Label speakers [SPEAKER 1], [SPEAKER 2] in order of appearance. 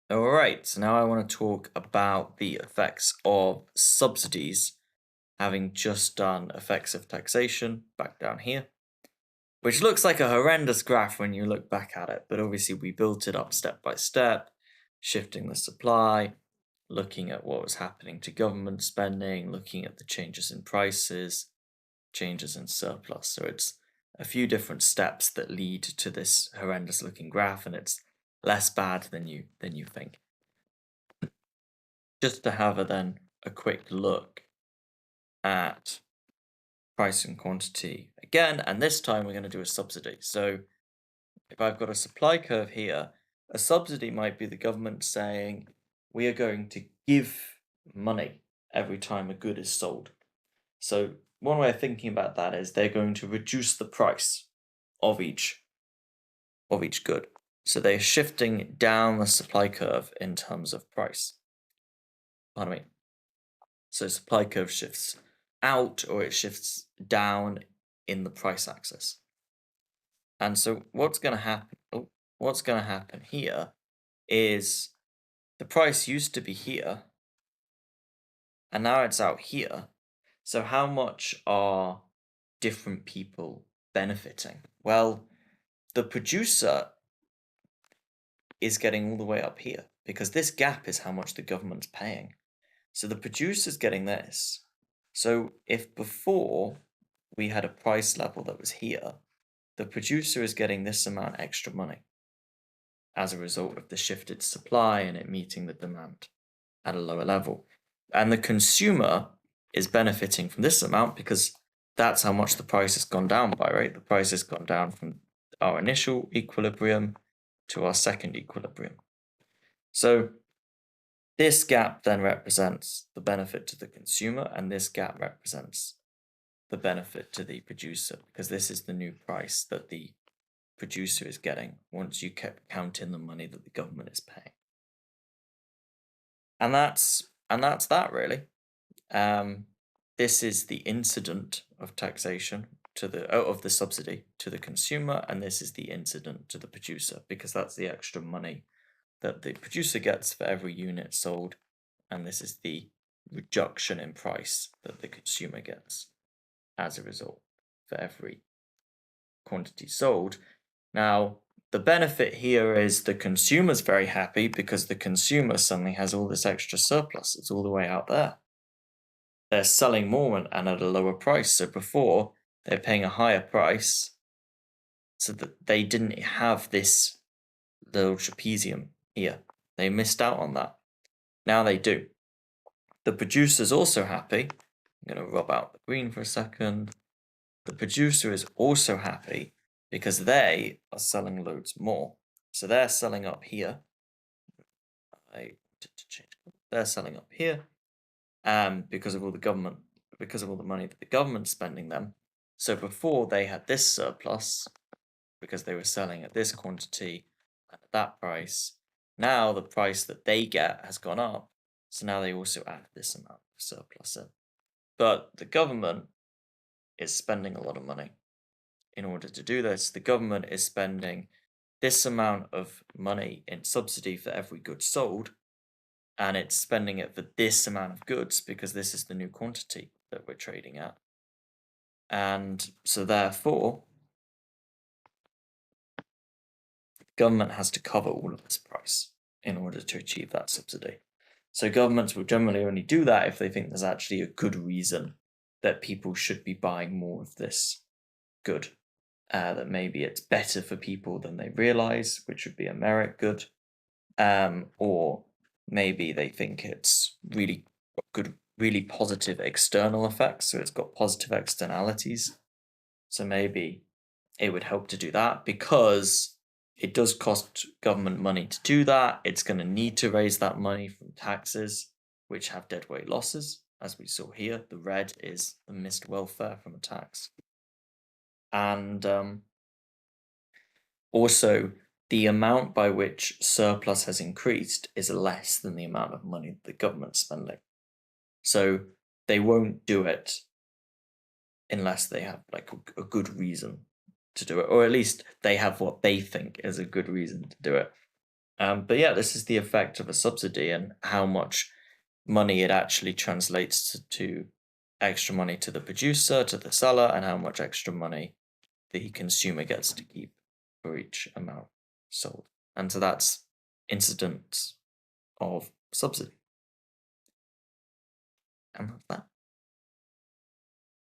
[SPEAKER 1] All right, so now I want to talk about the effects of subsidies, having just done effects of taxation back down here, which looks like a horrendous graph when you look back at it, but obviously we built it up step by step, shifting the supply, looking at what was happening to government spending, looking at the changes in prices, changes in surplus. So it's a few different steps that lead to this horrendous looking graph, and it's less bad than you think. Just to have a quick look at price and quantity again, and this time we're going to do a subsidy. So if I've got a supply curve here, a subsidy might be the government saying we are going to give money every time a good is sold. So one way of thinking about that is they're going to reduce the price of each good. So they're shifting down the supply curve in terms of price. Pardon me. So supply curve shifts out or it shifts down in the price axis. And so what's going to happen? What's going to happen here is the price used to be here, and now it's out here. So how much are different people benefiting? Well, the producer is getting all the way up here because this gap is how much the government's paying. So the producer's getting this. So if before we had a price level that was here, the producer is getting this amount extra money as a result of the shifted supply and it meeting the demand at a lower level. And the consumer is benefiting from this amount because that's how much the price has gone down by, right? The price has gone down from our initial equilibrium to our second equilibrium. So this gap then represents the benefit to the consumer, and this gap represents the benefit to the producer, because this is the new price that the producer is getting once you kept counting the money that the government is paying. And that's that really. This is the incident of taxation to the of the subsidy to the consumer, and this is the incident to the producer, because that's the extra money that the producer gets for every unit sold, and this is the reduction in price that the consumer gets as a result for every quantity sold. Now, the benefit here is the consumer's very happy because the consumer suddenly has all this extra surplus. It's all the way out there. They're selling more and at a lower price. So before, they're paying a higher price so that they didn't have this little trapezium here. They missed out on that. Now they do. The producer's also happy. I'm going to rub out the green for a second. The producer is also happy because they are selling loads more. So they're selling up here. I wanted to change. They're selling up here, because of all the money that the government's spending them. So before they had this surplus because they were selling at this quantity and at that price. Now the price that they get has gone up, so now they also add this amount of surplus in. But the government is spending a lot of money in order to do this. The government is spending this amount of money in subsidy for every good sold, and it's spending it for this amount of goods because this is the new quantity that we're trading at. And so therefore, the government has to cover all of this price in order to achieve that subsidy. So governments will generally only do that if they think there's actually a good reason that people should be buying more of this good. That maybe it's better for people than they realize, which would be a merit good. Or maybe they think it's really good, really positive external effects. So it's got positive externalities. So maybe it would help to do that because it does cost government money to do that. It's going to need to raise that money from taxes, which have deadweight losses. As we saw here, the red is the missed welfare from a tax. And also, the amount by which surplus has increased is less than the amount of money the government's spending. So they won't do it unless they have like a good reason to do it, or at least they have what they think is a good reason to do it. But yeah, this is the effect of a subsidy and how much money it actually translates to extra money to the producer, to the seller, and how much extra money the consumer gets to keep for each amount sold. And so that's incidence of subsidy. And that's that.